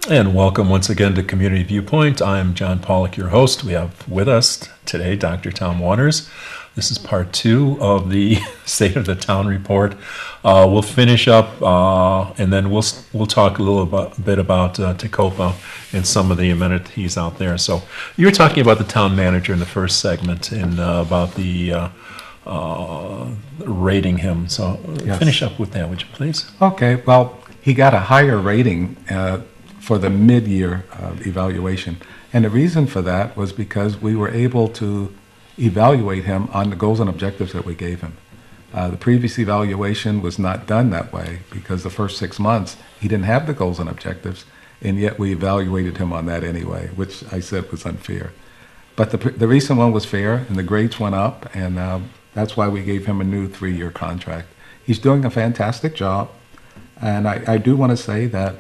And welcome once again to Community Viewpoint. I'm John Pollock, your host. We have with us today Dr. Tom Waters. This is part 2 of the State of the Town report. We'll finish up and then we'll talk a bit about Tacopa and some of the amenities out there. So you were talking about the town manager in the first segment and about the rating him. So Yes. Finish up with that, would you please? Okay, well, he got a higher rating for the mid-year evaluation. And the reason for that was because we were able to evaluate him on the goals and objectives that we gave him. The previous evaluation was not done that way because the first 6 months he didn't have the goals and objectives, and yet we evaluated him on that anyway, which I said was unfair. But the recent one was fair, and the grades went up, and that's why we gave him a new 3-year contract. He's doing a fantastic job, and I do want to say that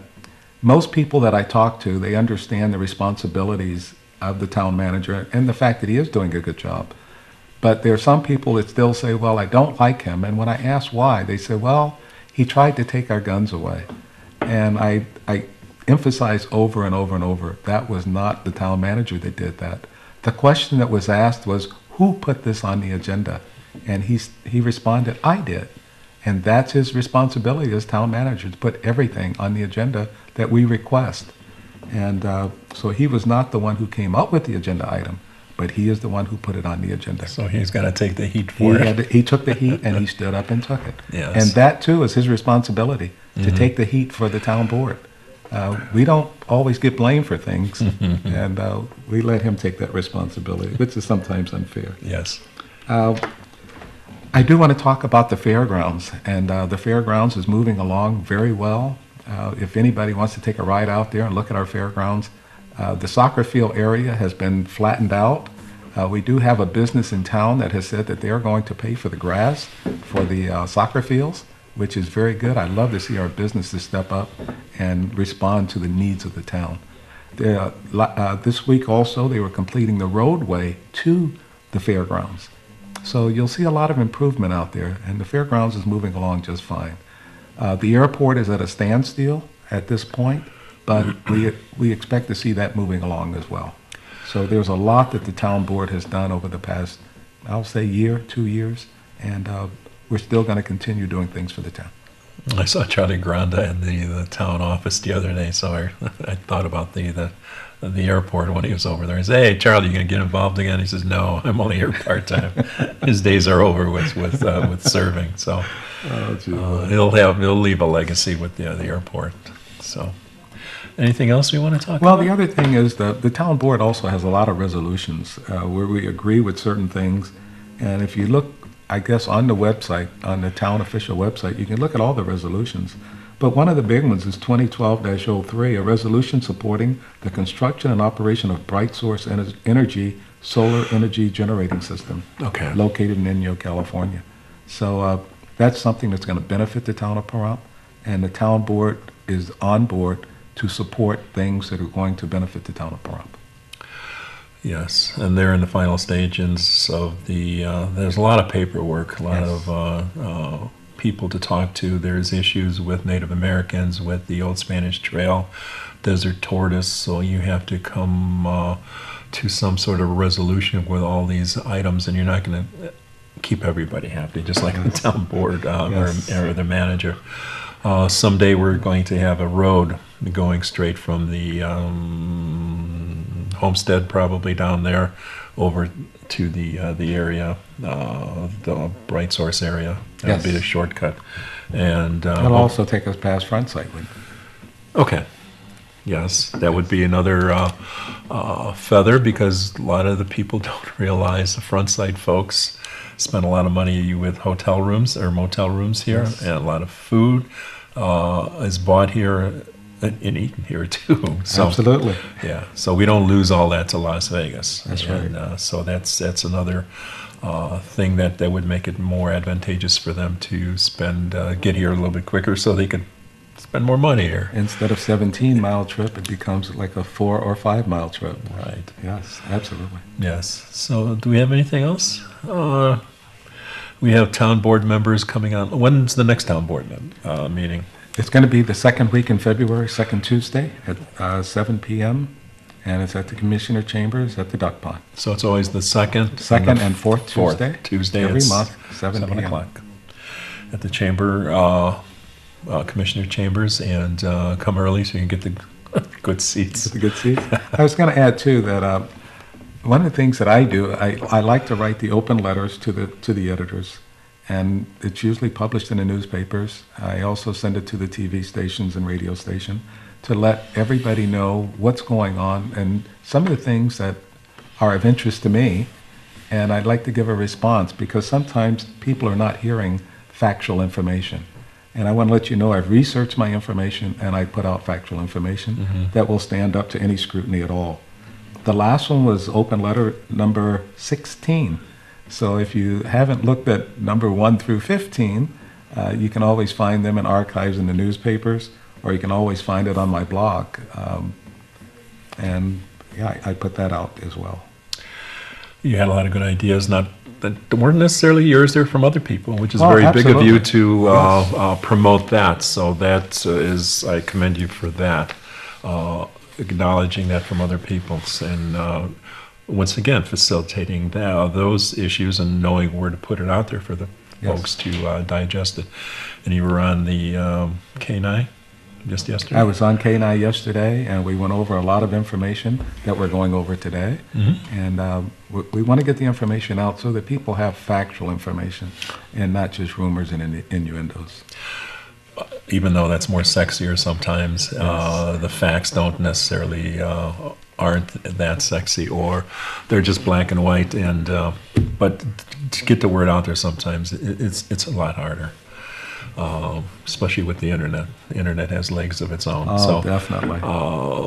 most people that I talk to, they understand the responsibilities of the town manager and the fact that he is doing a good job. But there are some people that still say, well, I don't like him. And when I ask why, they say, well, he tried to take our guns away. And I emphasize over and over and over, that was not the town manager that did that. The question that was asked was, who put this on the agenda? And he responded, I did. And that's his responsibility as town manager, to put everything on the agenda that we request. And so he was not the one who came up with the agenda item, but he is the one who put it on the agenda. So he's got to take the heat for it. He took the heat and he stood up and took it. Yes. And that too is his responsibility, to take the heat for the town board. We don't always get blamed for things, and we let him take that responsibility, which is sometimes unfair. Yes. I do want to talk about the fairgrounds, and the fairgrounds is moving along very well. If anybody wants to take a ride out there and look at our fairgrounds, the soccer field area has been flattened out. We do have a business in town that has said that they are going to pay for the grass for the soccer fields, which is very good. I love to see our businesses step up and respond to the needs of the town. This week also, they were completing the roadway to the fairgrounds. So you'll see a lot of improvement out there, and the fairgrounds is moving along just fine. The airport is at a standstill at this point, but we expect to see that moving along as well. So there's a lot that the town board has done over the past, I'll say, year, 2 years, and we're still going to continue doing things for the town. I saw Charlie Granda in the town office the other day, so I thought about the airport when he was over there. I said, "Hey, Charlie, you gonna get involved again?" He says, "No, I'm only here part time. His days are over with serving." So he'll leave a legacy with the airport. So, anything else we want to talk about? Well, the other thing is the town board also has a lot of resolutions where we agree with certain things, and if you look, I guess, on the website, on the town official website, you can look at all the resolutions. But one of the big ones is 2012-03, a resolution supporting the construction and operation of Bright Source Energy solar energy generating system located in Inyo, California. So that's something that's going to benefit the town of Pahrump, and the town board is on board to support things that are going to benefit the town of Pahrump. Yes, and they're in the final stages of there's a lot of paperwork, a lot of people to talk to. There's issues with Native Americans, with the Old Spanish Trail, Desert Tortoise, so you have to come to some sort of resolution with all these items, and you're not going to keep everybody happy, just like the town board or the manager. Someday we're going to have a road going straight from the homestead, probably down there, over to the area, the Bright Source area. That'll be the shortcut, and that'll also take us past Front Sight. Okay. Yes, that would be another feather, because a lot of the people don't realize the Front Sight folks spend a lot of money with hotel rooms or motel rooms here, and a lot of food is bought here and eaten here too. So, absolutely. Yeah. So we don't lose all that to Las Vegas. That's right. So that's another thing that would make it more advantageous for them to get here a little bit quicker, so they could spend more money here. Instead of 17-mile trip, it becomes like a 4 or 5-mile trip. Right. Yes, absolutely. Yes. So do we have anything else? We have town board members coming on. When's the next town board meeting? It's going to be the second week in February, second Tuesday at 7 p.m. And it's at the Commissioner Chambers at the Duck Pond. So it's always the second, Second and fourth Tuesday. Tuesday every it's month, 7 p.m. o'clock at the chamber, Commissioner Chambers, and come early so you can get the good seats. With the good seats. I was going to add too that one of the things that I do, I like to write the open letters to the editors, and it's usually published in the newspapers. I also send it to the TV stations and radio station to let everybody know what's going on and some of the things that are of interest to me, and I'd like to give a response because sometimes people are not hearing factual information. And I want to let you know I've researched my information and I put out factual information that will stand up to any scrutiny at all. The last one was open letter number 16. So if you haven't looked at number 1 through 15, you can always find them in archives in the newspapers, or you can always find it on my blog. And yeah, I put that out as well. You had a lot of good ideas, not that weren't necessarily yours, they're from other people, which is Oh, very big of you absolutely. to promote that. So that is, I commend you for that, acknowledging that from other people, and once again facilitating those issues and knowing where to put it out there for the folks to digest it. And you were on the K9 just yesterday? I was on K9 yesterday, and we went over a lot of information that we're going over today. And we want to get the information out so that people have factual information and not just rumors and innuendos. Even though that's more sexier sometimes, the facts don't necessarily aren't that sexy, or they're just black and white. And but to get the word out there, sometimes it's a lot harder. Especially with the internet. The internet has legs of its own. Oh, so, definitely.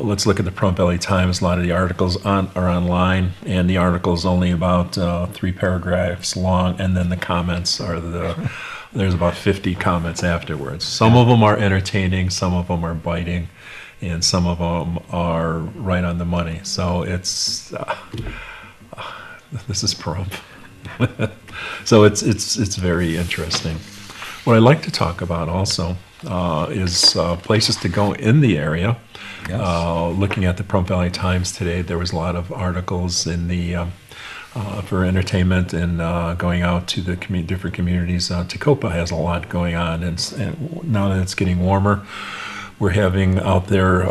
Let's look at the Pahrump Valley Times. A lot of the articles are online, and the article's only about 3 paragraphs long, and then the comments are there's about 50 comments afterwards. Some of them are entertaining, some of them are biting, and some of them are right on the money. So it's this is Pahrump. So it's very interesting. What I'd like to talk about also is places to go in the area. Yes. Looking at the Pahrump Valley Times today, there was a lot of articles in the for entertainment and going out to the different communities. Tecopa has a lot going on, and now that it's getting warmer, we're having out there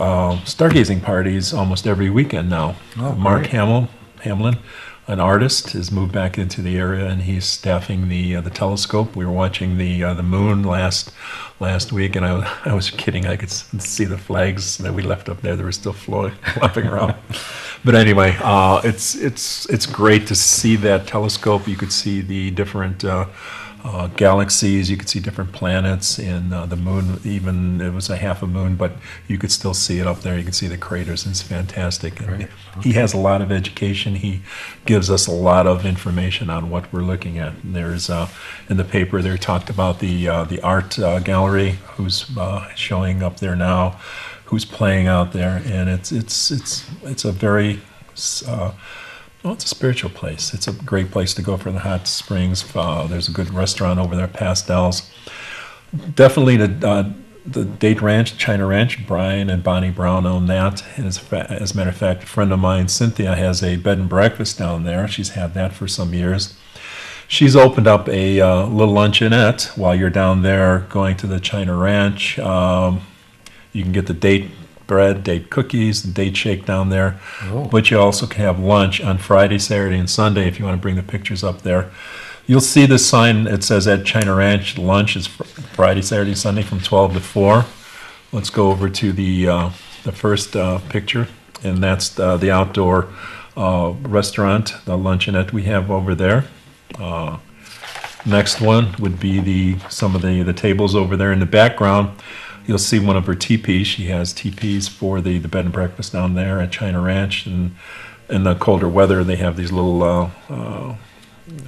stargazing parties almost every weekend now. Oh, Mark great. Hamlin, an artist, has moved back into the area, and he's staffing the telescope. We were watching the moon last week, and I was kidding. I could see the flags that we left up there that were still flopping around. But anyway, it's great to see that telescope. You could see the different galaxies. You could see different planets, and the moon. Even it was a half a moon, but you could still see it up there. You could see the craters. It's fantastic. And Great. he has a lot of education. He gives us a lot of information on what we're looking at. And there's in the paper there talked about the art gallery who's showing up there now, who's playing out there, and it's a very well, it's a spiritual place. It's a great place to go for the hot springs. There's a good restaurant over there, Pastels. Definitely the Date Ranch, China Ranch. Brian and Bonnie Brown own that. And as a matter of fact, a friend of mine, Cynthia, has a bed and breakfast down there. She's had that for some years. She's opened up a little luncheonette while you're down there going to the China Ranch. You can get the date bread, date cookies, the date shake down there. Oh. But you also can have lunch on Friday, Saturday, and Sunday if you want to bring the pictures up there. You'll see the sign. It says at China Ranch, lunch is Friday, Saturday, Sunday from 12 to 4. Let's go over to the first picture, and that's the outdoor restaurant, the luncheonette we have over there. Next one would be some of the tables over there in the background. You'll see one of her teepees. She has teepees for the bed and breakfast down there at China Ranch. And in the colder weather, they have these little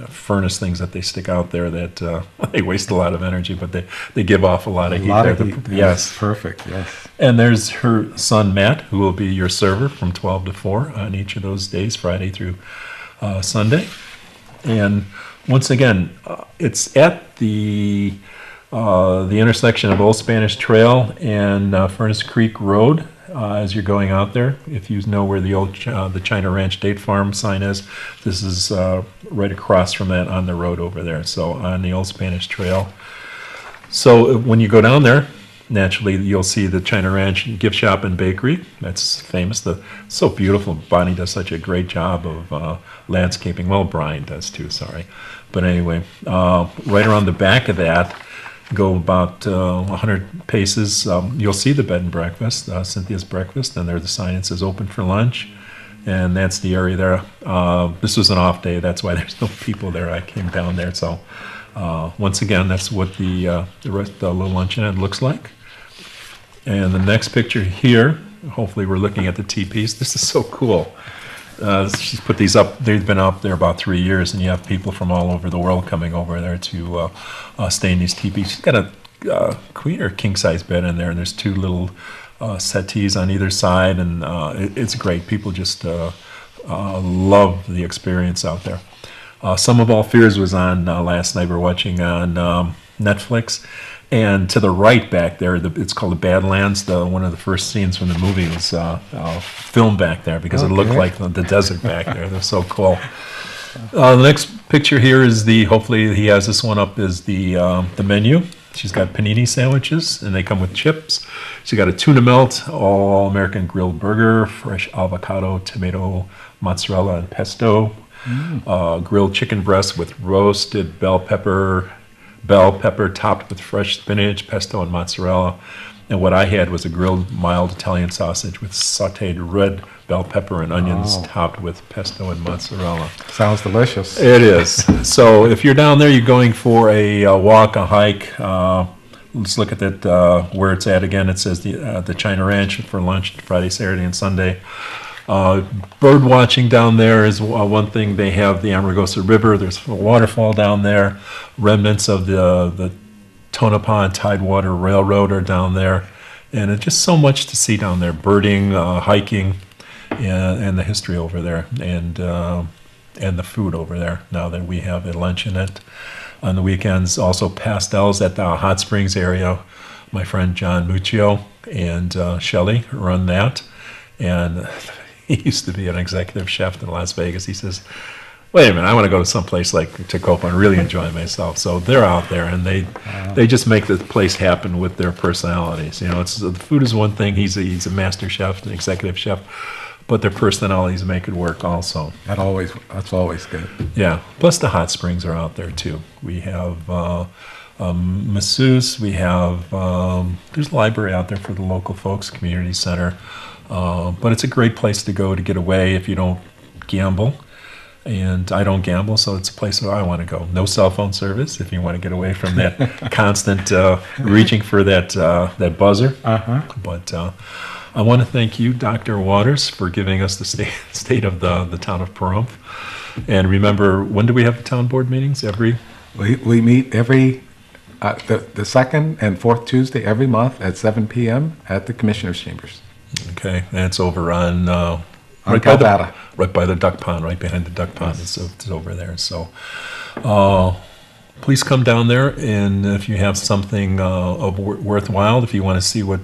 furnace things that they stick out there that they waste a lot of energy, but they give off a lot of heat. Yes. Perfect, yes. And there's her son, Matt, who will be your server from 12 to 4 on each of those days, Friday through Sunday. And once again, it's at the the intersection of Old Spanish Trail and Furnace Creek Road as you're going out there. If you know where the old the China Ranch Date Farm sign is, this is right across from that on the road over there. So on the Old Spanish Trail. So when you go down there, naturally you'll see the China Ranch Gift Shop and Bakery. That's famous. So beautiful. Bonnie does such a great job of landscaping. Well, Brian does too. Sorry, but anyway, right around the back of that. Go about 100 paces, you'll see the bed and breakfast, Cynthia's Breakfast, and there's a sign that says open for lunch, and that's the area there. This was an off day, that's why there's no people there. I came down there, so once again, that's what the little luncheonette looks like. And the next picture here, hopefully we're looking at the teepees. This is so cool. She's put these up. They've been up there about 3 years, and you have people from all over the world coming over there to stay in these teepees. She's got a queen or king size bed in there, and there's two little settees on either side, and it's great. People just love the experience out there. Sum of All Fears was on last night. We're watching on Netflix. And to the right back there, it's called the Badlands. One of the first scenes from the movie was filmed back there because it looked like the desert back there. They're so cool. The next picture here is hopefully he has this one up, is the menu. She's got panini sandwiches, and they come with chips. She's got a tuna melt, all-American grilled burger, fresh avocado, tomato, mozzarella, and pesto. Grilled chicken breast with roasted bell pepper topped with fresh spinach, pesto, and mozzarella. And what I had was a grilled mild Italian sausage with sauteed red bell pepper and onions topped with pesto and mozzarella. Sounds delicious. It is. So if you're down there, you're going for a walk, a hike. Let's look at that where it's at again. It says the China Ranch for lunch Friday, Saturday, and Sunday. Bird watching down there is one thing. They have the Amargosa River. There's a waterfall down there. Remnants of the Tonopah Tidewater Railroad are down there. And it's just so much to see down there. Birding, hiking, and the history over there, and the food over there. Now that we have a luncheonette on the weekends. Also pastels at the Hot Springs area. My friend John Muccio and Shelley run that. And he used to be an executive chef in Las Vegas. He says, wait a minute, I want to go to some place like Tacoma and really enjoy myself. So they're out there, and they just make the place happen with their personalities. You know, the food is one thing. He's a master chef, an executive chef, but their personalities make it work also. That's always good. Yeah. Plus the hot springs are out there too. We have masseuse. We have there's a library out there for the local folks, community center. But it's a great place to go to get away if you don't gamble. And I don't gamble, so it's a place where I want to go. No cell phone service if you want to get away from that constant reaching for that buzzer. But I want to thank you, Dr. Waters, for giving us the state of the town of Pahrump. And remember, when do we have the town board meetings? We meet every the second and fourth Tuesday every month at 7 p.m. at the Commissioners' Chambers. Okay, and it's over on right by the duck pond, right behind the duck pond. It's over there. So please come down there, and if you have something of worthwhile, if you want to see what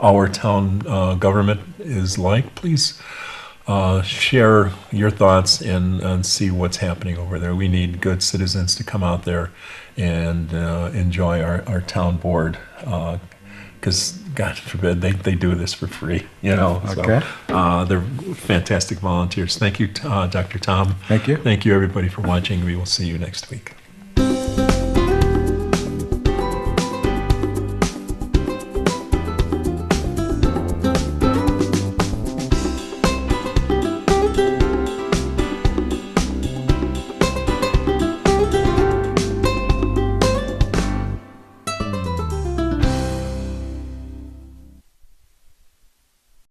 our town government is like, please share your thoughts and see what's happening over there. We need good citizens to come out there and enjoy our town board, because God forbid they do this for free, you know. Okay. So, they're fantastic volunteers. Thank you, Dr. Tom. Thank you. Thank you, everybody, for watching. We will see you next week.